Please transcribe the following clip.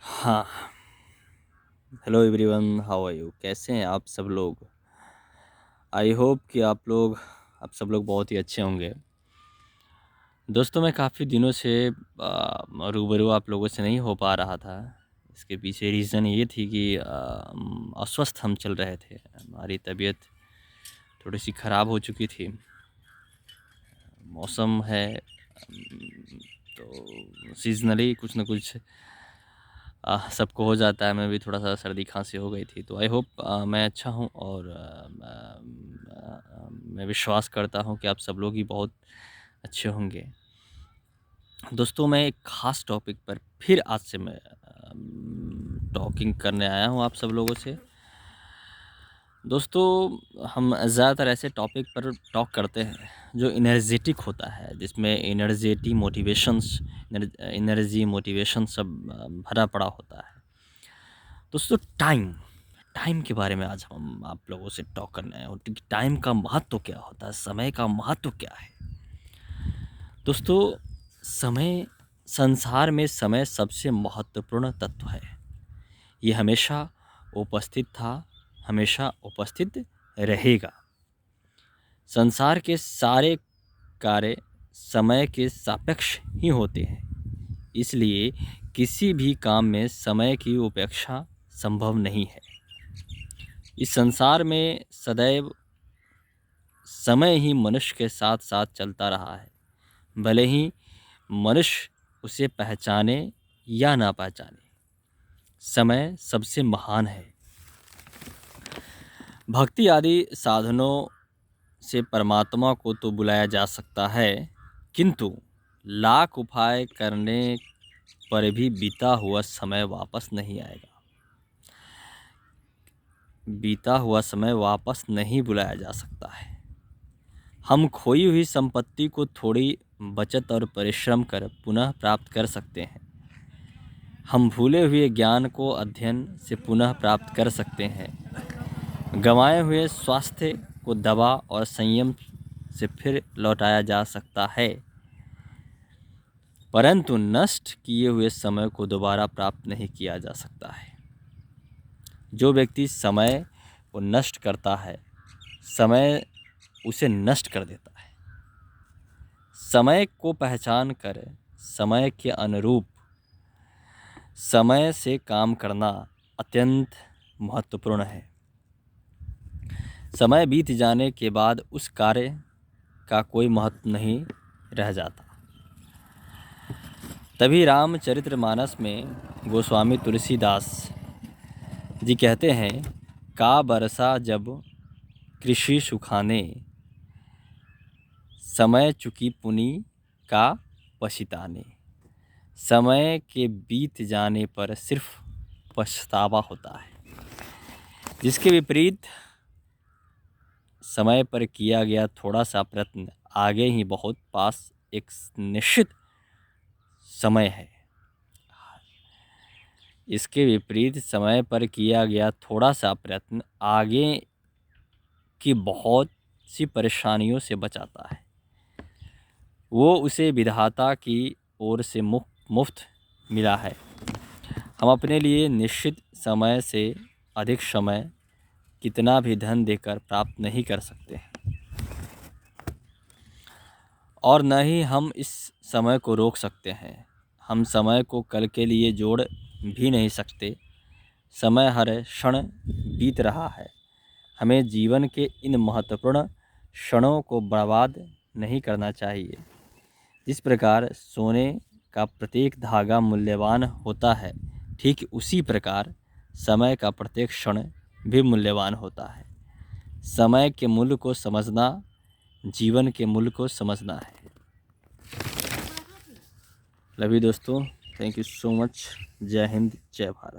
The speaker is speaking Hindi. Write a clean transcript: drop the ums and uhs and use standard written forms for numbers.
हाँ। Hello everyone, how are you? कैसे हैं आप सब लोग? आई होप कि आप सब लोग बहुत ही अच्छे होंगे। दोस्तों, मैं काफ़ी दिनों से रूबरू आप लोगों से नहीं हो पा रहा था। इसके पीछे रीज़न ये थी कि अस्वस्थ हम चल रहे थे। हमारी तबीयत थोड़ी सी ख़राब हो चुकी थी। मौसम है तो सीज़नली कुछ ना कुछ सबको हो जाता है। मैं भी थोड़ा सा सर्दी खांसी हो गई थी, तो आई होप मैं अच्छा हूँ और मैं विश्वास करता हूँ कि आप सब लोग ही बहुत अच्छे होंगे। दोस्तों, मैं एक ख़ास टॉपिक पर फिर आज से मैं टॉकिंग करने आया हूँ आप सब लोगों से। दोस्तों, हम ज़्यादातर ऐसे टॉपिक पर टॉक करते हैं जो एनर्जेटिक होता है, जिसमें एनर्जी मोटिवेशन सब भरा पड़ा होता है। दोस्तों, टाइम के बारे में आज हम आप लोगों से टॉक करने आए हैं। टाइम का महत्व क्या होता है, समय का महत्व क्या है? दोस्तों, समय संसार में समय सबसे महत्वपूर्ण तत्व है। ये हमेशा उपस्थित था, हमेशा उपस्थित रहेगा। संसार के सारे कार्य समय के सापेक्ष ही होते हैं, इसलिए किसी भी काम में समय की उपेक्षा संभव नहीं है। इस संसार में सदैव समय ही मनुष्य के साथ साथ चलता रहा है, भले ही मनुष्य उसे पहचाने या ना पहचाने। समय सबसे महान है। भक्ति आदि साधनों से परमात्मा को तो बुलाया जा सकता है, किंतु लाख उपाय करने पर भी बीता हुआ समय वापस नहीं आएगा। बीता हुआ समय वापस नहीं बुलाया जा सकता है। हम खोई हुई संपत्ति को थोड़ी बचत और परिश्रम कर पुनः प्राप्त कर सकते हैं। हम भूले हुए ज्ञान को अध्ययन से पुनः प्राप्त कर सकते हैं। गंवाए हुए स्वास्थ्य को दवा और संयम से फिर लौटाया जा सकता है, परंतु नष्ट किए हुए समय को दोबारा प्राप्त नहीं किया जा सकता है। जो व्यक्ति समय को नष्ट करता है, समय उसे नष्ट कर देता है। समय को पहचान कर समय के अनुरूप समय से काम करना अत्यंत महत्वपूर्ण है। समय बीत जाने के बाद उस कार्य का कोई महत्व नहीं रह जाता। तभी रामचरितमानस में गोस्वामी तुलसीदास जी कहते हैं, का बरसा जब कृषि सुखाने, समय चुकी पुनि का पछताने। समय के बीत जाने पर सिर्फ पछतावा होता है। जिसके विपरीत समय पर किया गया थोड़ा सा प्रयत्न आगे ही बहुत पास एक निश्चित समय है। इसके विपरीत समय पर किया गया थोड़ा सा प्रयत्न आगे की बहुत सी परेशानियों से बचाता है। वो उसे विधाता की ओर से मुफ्त मिला है। हम अपने लिए निश्चित समय से अधिक समय कितना भी धन देकर प्राप्त नहीं कर सकते, और न ही हम इस समय को रोक सकते हैं। हम समय को कल के लिए जोड़ भी नहीं सकते। समय हर क्षण बीत रहा है। हमें जीवन के इन महत्वपूर्ण क्षणों को बर्बाद नहीं करना चाहिए। जिस प्रकार सोने का प्रत्येक धागा मूल्यवान होता है, ठीक उसी प्रकार समय का प्रत्येक क्षण भी मूल्यवान होता है। समय के मूल्य को समझना जीवन के मूल्य को समझना है। लव यू दोस्तों, थैंक यू सो मच। जय हिंद, जय भारत।